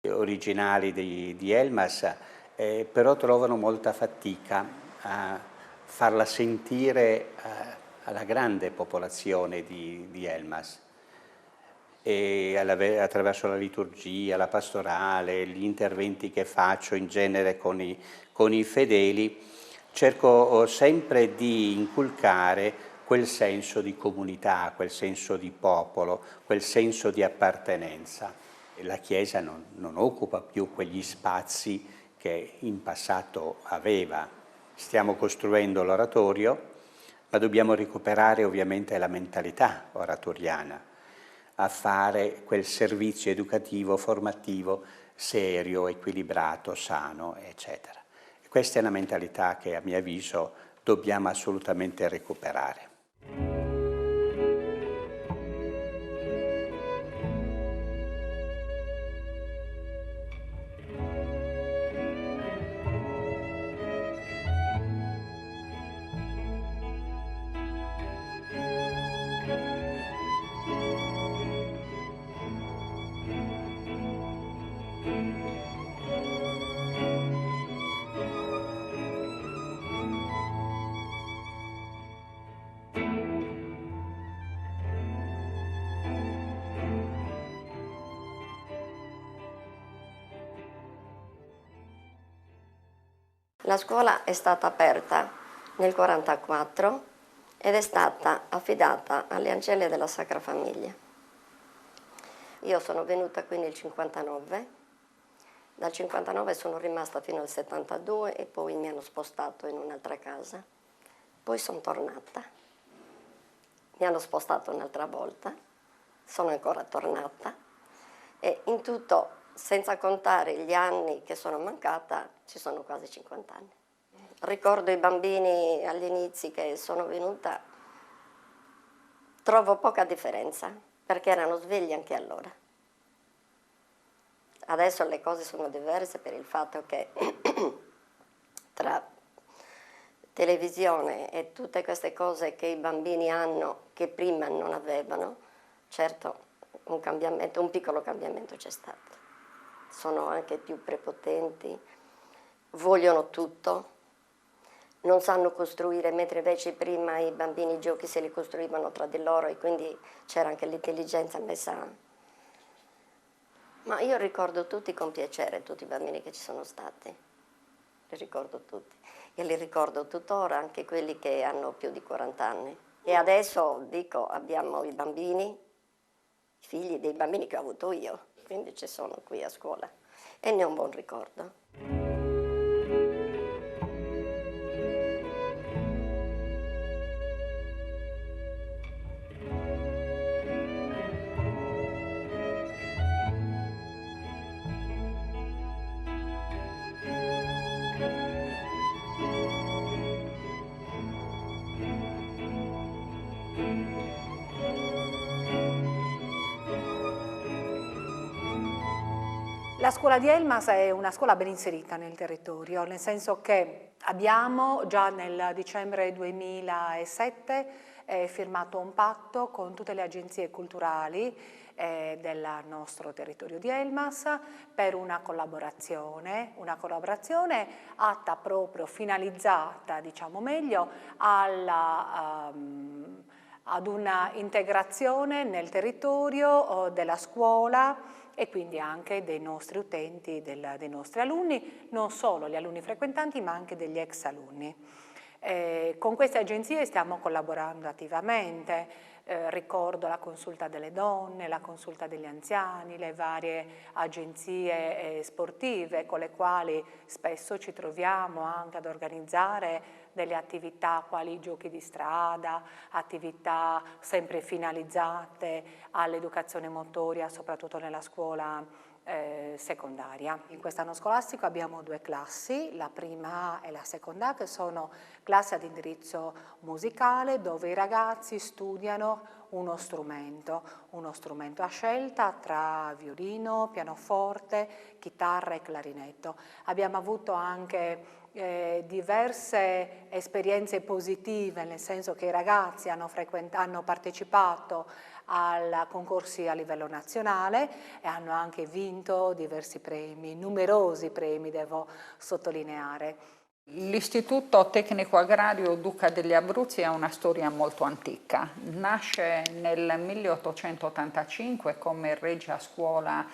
originali di Elmas, però trovano molta fatica a farla sentire alla grande popolazione di Elmas. E attraverso la liturgia, la pastorale, gli interventi che faccio in genere con i fedeli, cerco sempre di inculcare quel senso di comunità, quel senso di popolo, quel senso di appartenenza. E la Chiesa non occupa più quegli spazi che in passato aveva. Stiamo costruendo l'oratorio, ma dobbiamo recuperare ovviamente la mentalità oratoriana, a fare quel servizio educativo, formativo, serio, equilibrato, sano, eccetera. E questa è una mentalità che a mio avviso dobbiamo assolutamente recuperare. La scuola è stata aperta nel 1944 ed è stata affidata alle Ancelle della Sacra Famiglia. Io sono venuta qui nel 1959, dal 1959 sono rimasta fino al 1972 e poi mi hanno spostato in un'altra casa. Poi sono tornata, mi hanno spostato un'altra volta, sono ancora tornata e in tutto, senza contare gli anni che sono mancata, ci sono quasi 50 anni. Ricordo i bambini agli inizi che sono venuta, trovo poca differenza, perché erano svegli anche allora. Adesso le cose sono diverse per il fatto che tra televisione e tutte queste cose che i bambini hanno, che prima non avevano, certo un piccolo cambiamento c'è stato. Sono anche più prepotenti, vogliono tutto, non sanno costruire, mentre invece prima i bambini i giochi se li costruivano tra di loro e quindi c'era anche l'intelligenza messa. Ma io ricordo tutti con piacere, tutti i bambini che ci sono stati, li ricordo tutti e li ricordo tuttora, anche quelli che hanno più di 40 anni. E adesso, dico, abbiamo i bambini, i figli dei bambini che ho avuto io, quindi ci sono qui a scuola e ne ho un buon ricordo. La scuola di Elmas è una scuola ben inserita nel territorio, nel senso che abbiamo già nel dicembre 2007 firmato un patto con tutte le agenzie culturali del nostro territorio di Elmas per una collaborazione atta proprio, finalizzata, diciamo meglio, ad una integrazione nel territorio della scuola e quindi anche dei nostri utenti, dei nostri alunni, non solo gli alunni frequentanti ma anche degli ex alunni. Con queste agenzie stiamo collaborando attivamente, ricordo la consulta delle donne, la consulta degli anziani, le varie agenzie sportive con le quali spesso ci troviamo anche ad organizzare delle attività quali giochi di strada, attività sempre finalizzate all'educazione motoria, soprattutto nella scuola secondaria. In quest'anno scolastico abbiamo due classi, la prima A e la seconda A, che sono classi ad indirizzo musicale dove i ragazzi studiano uno strumento a scelta tra violino, pianoforte, chitarra e clarinetto. Abbiamo avuto anche diverse esperienze positive, nel senso che i ragazzi hanno partecipato ai concorsi a livello nazionale e hanno anche vinto diversi premi, numerosi premi devo sottolineare. L'Istituto Tecnico Agrario Duca degli Abruzzi ha una storia molto antica. Nasce nel 1885 come Regia Scuola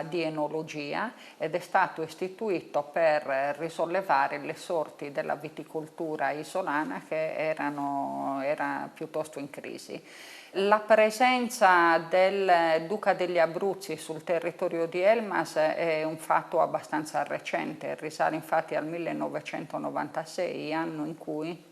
di Enologia ed è stato istituito per risollevare le sorti della viticoltura isolana che era piuttosto in crisi. La presenza del Duca degli Abruzzi sul territorio di Elmas è un fatto abbastanza recente, risale infatti al 1996, anno in cui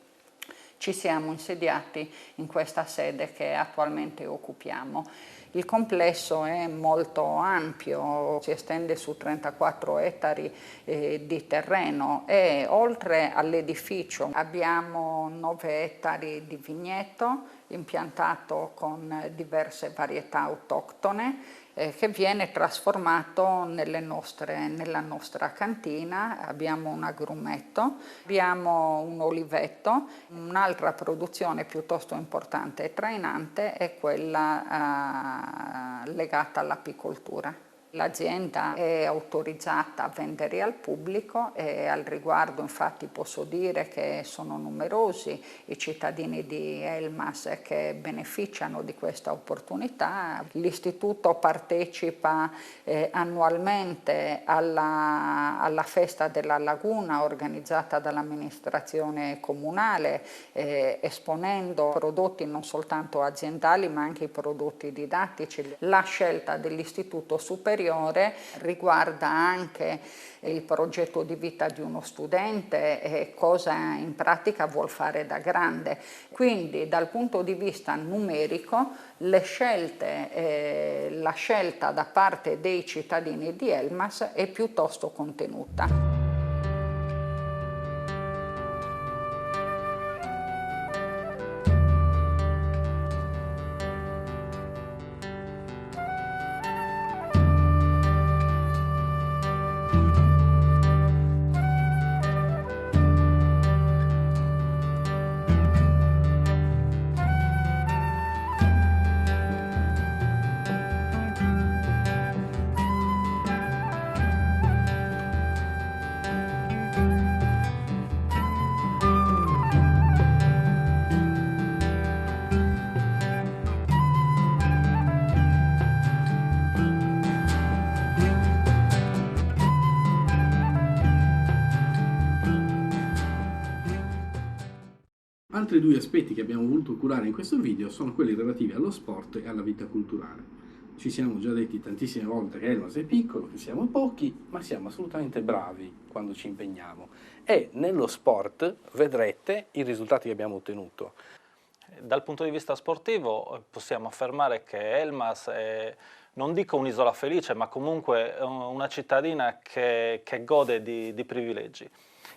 ci siamo insediati in questa sede che attualmente occupiamo. Il complesso è molto ampio, si estende su 34 ettari di terreno e oltre all'edificio abbiamo 9 ettari di vigneto impiantato con diverse varietà autoctone che viene trasformato nella nostra cantina. Abbiamo un agrumetto, abbiamo un oliveto, un'altra produzione piuttosto importante e trainante è quella legata all'apicoltura. L'azienda è autorizzata a vendere al pubblico e al riguardo infatti posso dire che sono numerosi i cittadini di Elmas che beneficiano di questa opportunità. L'Istituto partecipa annualmente alla festa della laguna organizzata dall'amministrazione comunale esponendo prodotti non soltanto aziendali ma anche i prodotti didattici. La scelta dell'Istituto Superiore riguarda anche il progetto di vita di uno studente e cosa in pratica vuol fare da grande. Quindi dal punto di vista numerico la scelta da parte dei cittadini di Elmas è piuttosto contenuta. Altri due aspetti che abbiamo voluto curare in questo video sono quelli relativi allo sport e alla vita culturale. Ci siamo già detti tantissime volte che Elmas è piccolo, che siamo pochi, ma siamo assolutamente bravi quando ci impegniamo. E nello sport vedrete i risultati che abbiamo ottenuto. Dal punto di vista sportivo possiamo affermare che Elmas è, non dico un'isola felice, ma comunque una cittadina che gode di privilegi.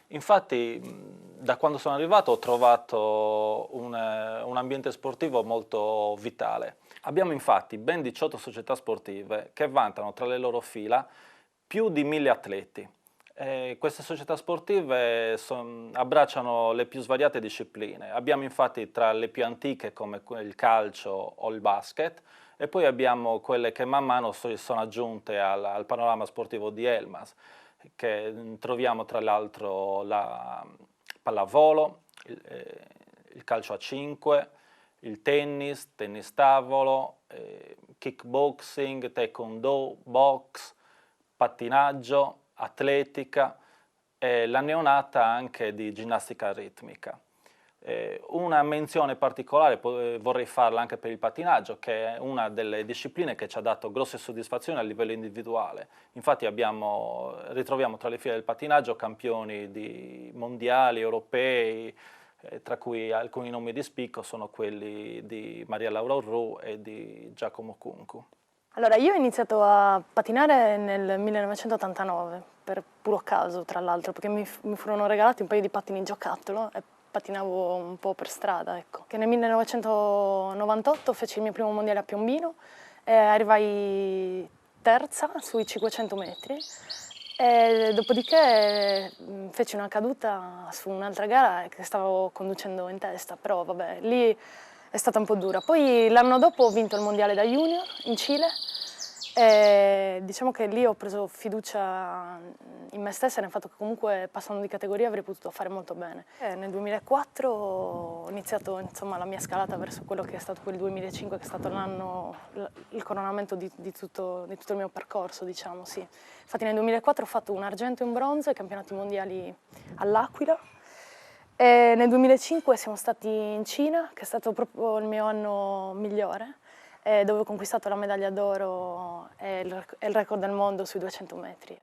Infatti da quando sono arrivato ho trovato un ambiente sportivo molto vitale. Abbiamo infatti ben 18 società sportive che vantano tra le loro fila più di 1000 atleti. Queste società sportive abbracciano le più svariate discipline. Abbiamo infatti tra le più antiche come il calcio o il basket e poi abbiamo quelle che man mano sono aggiunte al panorama sportivo di Elmas, che troviamo tra l'altro la pallavolo, il calcio a 5, il tennis tavolo, kickboxing, taekwondo, box, pattinaggio, atletica e la neonata anche di ginnastica ritmica. Una menzione particolare vorrei farla anche per il pattinaggio, che è una delle discipline che ci ha dato grosse soddisfazioni a livello individuale. Infatti ritroviamo tra le file del pattinaggio campioni di mondiali, europei, tra cui alcuni nomi di spicco sono quelli di Maria Laura Orru e di Giacomo Cuncu. Allora, io ho iniziato a pattinare nel 1989, per puro caso tra l'altro, perché mi furono regalati un paio di pattini giocattolo e pattinavo un po' per strada, ecco. Che nel 1998 feci il mio primo mondiale a Piombino e arrivai terza sui 500 metri e dopodiché feci una caduta su un'altra gara che stavo conducendo in testa, però vabbè, lì è stata un po' dura. Poi l'anno dopo ho vinto il mondiale da junior in Cile e diciamo che lì ho preso fiducia in me stessa e nel fatto che comunque passando di categoria avrei potuto fare molto bene. E nel 2004 ho iniziato insomma, la mia scalata verso quello che è stato poi il 2005, che è stato l'anno, il coronamento di tutto il mio percorso, diciamo, sì. Infatti nel 2004 ho fatto un argento e un bronzo ai campionati mondiali all'Aquila. E nel 2005 siamo stati in Cina, che è stato proprio il mio anno migliore, dove ho conquistato la medaglia d'oro e il record del mondo sui 200 metri.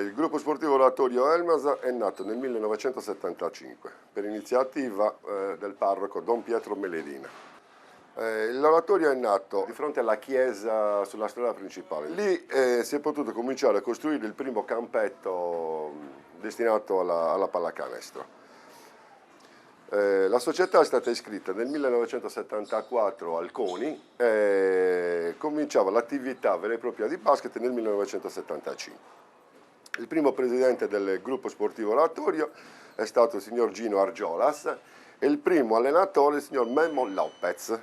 Il gruppo sportivo oratorio Elmas è nato nel 1975 per iniziativa del parroco Don Pietro Meledina. L'oratorio è nato di fronte alla chiesa sulla strada principale. Lì si è potuto cominciare a costruire il primo campetto destinato alla pallacanestro. La società è stata iscritta nel 1974 al CONI e cominciava l'attività vera e propria di basket nel 1975. Il primo presidente del gruppo sportivo oratorio è stato il signor Gino Argiolas e il primo allenatore il signor Memo Lopez.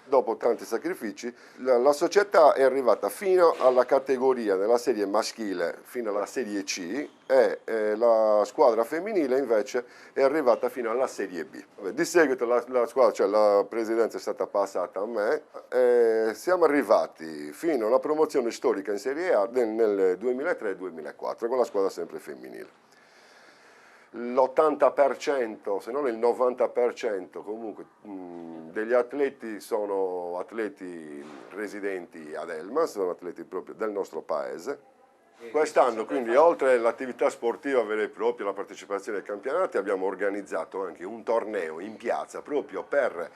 Dopo tanti sacrifici, la società è arrivata fino alla categoria della serie maschile, fino alla serie C, e la squadra femminile invece è arrivata fino alla serie B. Di seguito la presidenza è stata passata a me e siamo arrivati fino alla promozione storica in Serie A nel 2003-2004 con la squadra sempre femminile. L'80%, se non il 90% comunque degli atleti sono atleti residenti ad Elmas, sono atleti proprio del nostro paese. Quest'anno quindi oltre all'attività sportiva vera e propria, la partecipazione ai campionati, abbiamo organizzato anche un torneo in piazza proprio per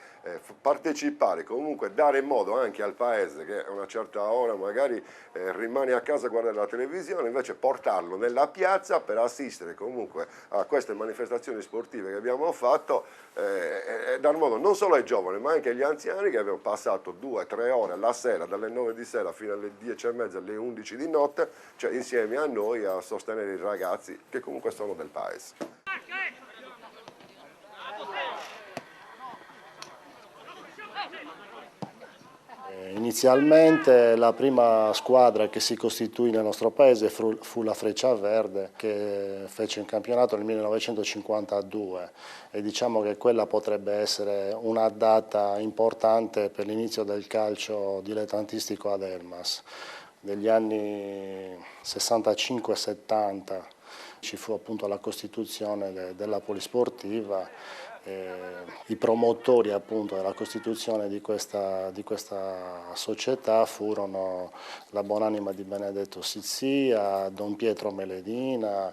partecipare, comunque dare modo anche al paese che a una certa ora magari rimane a casa a guardare la televisione, invece portarlo nella piazza per assistere comunque a queste manifestazioni sportive che abbiamo fatto e dar modo non solo ai giovani ma anche agli anziani che abbiamo passato 2-3 ore la sera, dalle 9 di sera fino alle 10:30, alle 11 di notte, cioè insieme a noi a sostenere i ragazzi che comunque sono del paese. Inizialmente la prima squadra che si costituì nel nostro paese fu la Freccia Verde, che fece un campionato nel 1952 e diciamo che quella potrebbe essere una data importante per l'inizio del calcio dilettantistico ad Elmas. Negli anni 65-70 ci fu appunto la costituzione della polisportiva. I promotori appunto della costituzione di questa società furono la buonanima di Benedetto Sizia, Don Pietro Meledina,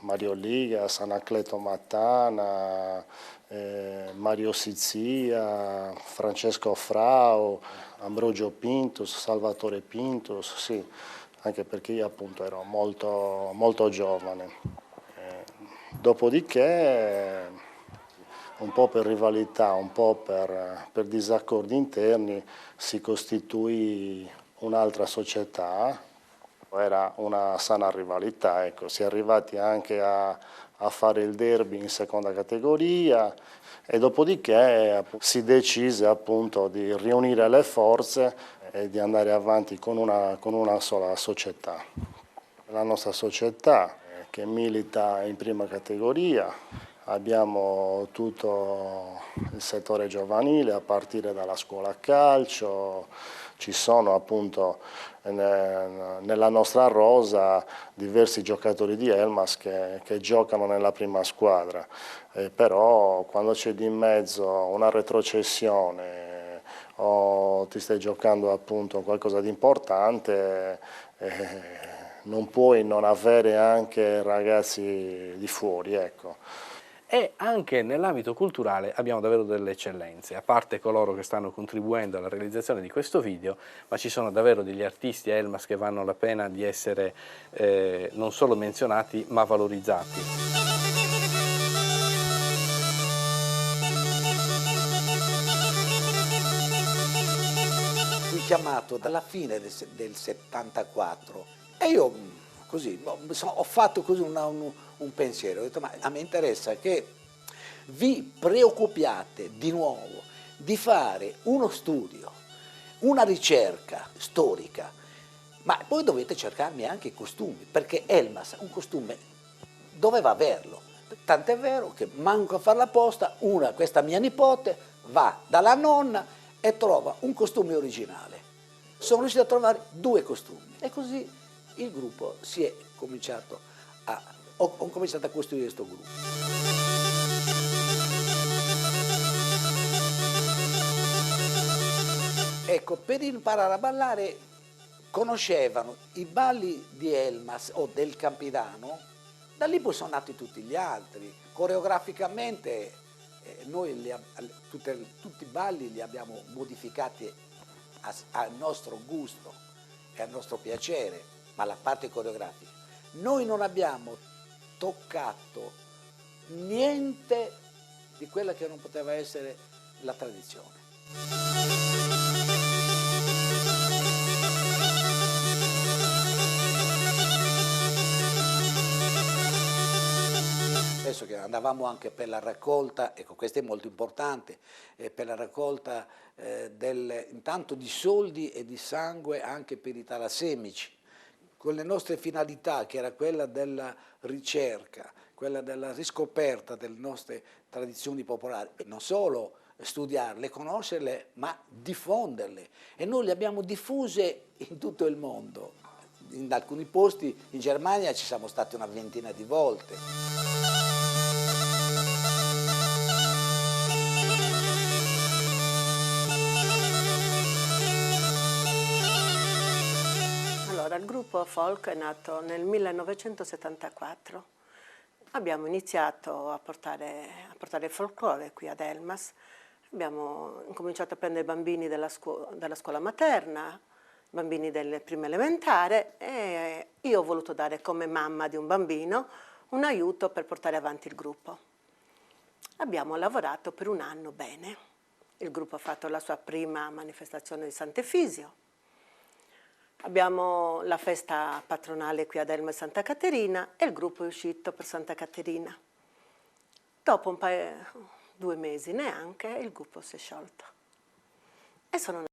Mario Ligas, Anacleto Mattana, Mario Sizia, Francesco Frau, Ambrogio Pintus, Salvatore Pintus, sì, anche perché io appunto ero molto giovane. Dopodiché un po' per rivalità, un po' per disaccordi interni, si costituì un'altra società, era una sana rivalità, ecco. Si è arrivati anche a fare il derby in seconda categoria e dopodiché si decise appunto di riunire le forze e di andare avanti con una sola società. La nostra società che milita in prima categoria. Abbiamo tutto il settore giovanile a partire dalla scuola calcio, ci sono appunto nella nostra rosa diversi giocatori di Elmas che giocano nella prima squadra, però quando c'è di mezzo una retrocessione o ti stai giocando appunto qualcosa di importante, non puoi non avere anche ragazzi di fuori, ecco. e anche nell'ambito culturale abbiamo davvero delle eccellenze, a parte coloro che stanno contribuendo alla realizzazione di questo video, ma ci sono davvero degli artisti a Elmas che vanno la pena di essere non solo menzionati ma valorizzati. Fui chiamato dalla fine del 74 e io così ho fatto così un pensiero, ho detto ma a me interessa che vi preoccupiate di nuovo di fare uno studio, una ricerca storica, ma poi dovete cercarmi anche i costumi, perché Elmas un costume doveva averlo, tant'è vero che manco a farla apposta, questa mia nipote va dalla nonna e trova un costume originale. Sono riuscito a trovare 2 costumi e così il gruppo ho cominciato a costruire questo gruppo. Ecco, per imparare a ballare conoscevano i balli di Elmas o del Campidano, da lì poi sono nati tutti gli altri. Coreograficamente noi tutti i balli li abbiamo modificati al nostro gusto e al nostro piacere, ma la parte coreografica. Noi non abbiamo toccato niente di quella che non poteva essere la tradizione. Penso che andavamo anche per la raccolta, ecco questo è molto importante, per la raccolta intanto di soldi e di sangue anche per i talassemici, con le nostre finalità che era quella della ricerca, quella della riscoperta delle nostre tradizioni popolari, e non solo studiarle, conoscerle, ma diffonderle. E noi le abbiamo diffuse in tutto il mondo. In alcuni posti, in Germania ci siamo stati una ventina di volte. Allora, il gruppo folk è nato nel 1974. Abbiamo iniziato a portare il folklore qui ad Elmas. Abbiamo incominciato a prendere bambini della scuola materna, bambini delle prime elementari, e io ho voluto dare come mamma di un bambino un aiuto per portare avanti il gruppo. Abbiamo lavorato per un anno bene. Il gruppo ha fatto la sua prima manifestazione di Sant'Efisio. Abbiamo la festa patronale qui ad Elmas Santa Caterina e il gruppo è uscito per Santa Caterina. Dopo 2 mesi neanche il gruppo si è sciolto. E sono